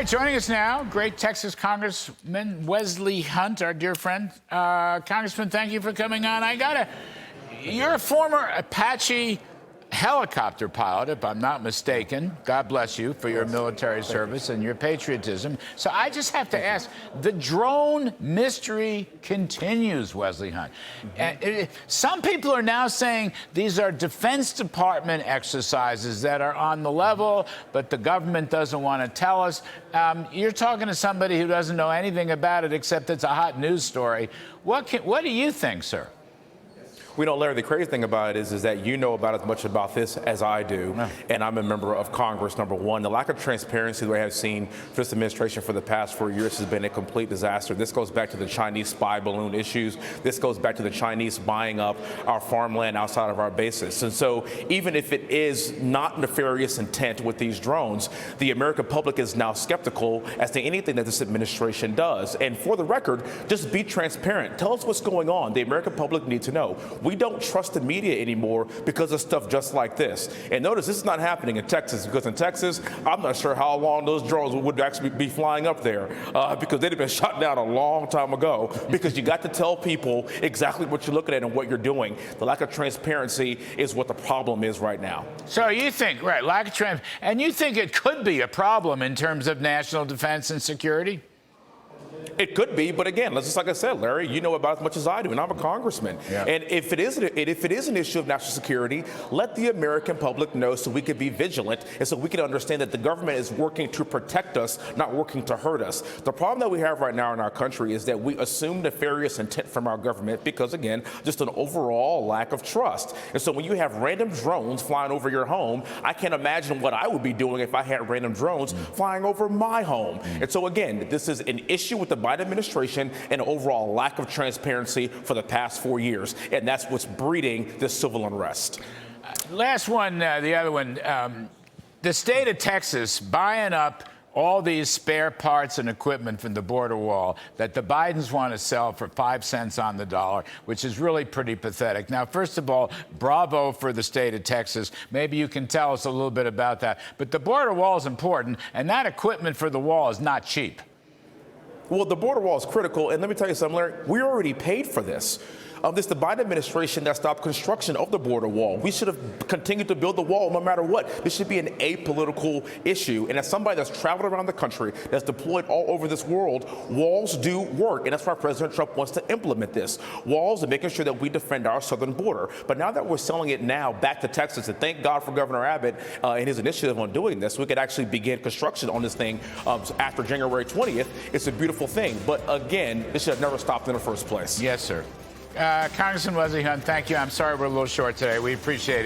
right, joining us now, great Texas Congressman Wesley Hunt, our dear friend. Congressman, thank you for coming on. You're a former Apache helicopter pilot, if I'm not mistaken. God bless you for your military service and your patriotism. So I just have to ask, the drone mystery continues, Wesley Hunt. Some people are now saying these are Defense Department exercises that are on the level, but the government doesn't want to tell us. You're talking to somebody who doesn't know anything about it except it's a hot news story. What do you think, sir? We know, Larry, the crazy thing about it is that you know about as much about this as I do, and I'm a member of Congress, number one. The lack of transparency that we have seen for this administration for the past 4 years has been a complete disaster. This goes back to the Chinese spy balloon issues. This goes back to the Chinese buying up our farmland outside of our bases. And so even if it is not nefarious intent with these drones, the American public is now skeptical as to anything that this administration does. And for the record, just be transparent. Tell us what's going on. The American public needs to know. We don't trust the media anymore because of stuff just like this. And notice this is not happening in Texas, because in Texas, I'm not sure how long those drones would actually be flying up there because they'd have been shot down a long time ago, because you got to tell people exactly what you're looking at and what you're doing. The lack of transparency is what the problem is right now. So you think, right, lack of transparency, and you think it could be a problem in terms of national defense and security? It could be, but again, just like I said, Larry, you know about as much as I do, and I'm a congressman. Yeah. And if it is an issue of national security, let the American public know so we can be vigilant and so we can understand that the government is working to protect us, not working to hurt us. The problem that we have right now in our country is that we assume nefarious intent from our government because, again, just an overall lack of trust. And so when you have random drones flying over your home, I can't imagine what I would be doing if I had random drones flying over my home. And so, again, this is an issue with the Biden administration and overall lack of transparency for the past 4 years. And that's what's breeding this civil unrest. Last one, the other one, the state of Texas buying up all these spare parts and equipment from the border wall that the Bidens want to sell for 5 cents on the dollar, which is really pretty pathetic. Now, first of all, bravo for the state of Texas. Maybe you can tell us a little bit about that. But the border wall is important, and that equipment for the wall is not cheap. Well, the border wall is critical, and let me tell you something, Larry, we already paid for this. This is the Biden administration that stopped construction of the border wall. We should have continued to build the wall no matter what. This should be an apolitical issue. And as somebody that's traveled around the country, that's deployed all over this world, walls do work. And that's why President Trump wants to implement this. Walls and making sure that we defend our southern border. But now that we're selling it now back to Texas, and thank God for Governor Abbott and his initiative on doing this, we could actually begin construction on this thing after January 20th. It's a beautiful thing. But again, this should have never stopped in the first place. Yes, sir. Congressman Wesley Hunt, thank you. I'm sorry we're a little short today. We appreciate it.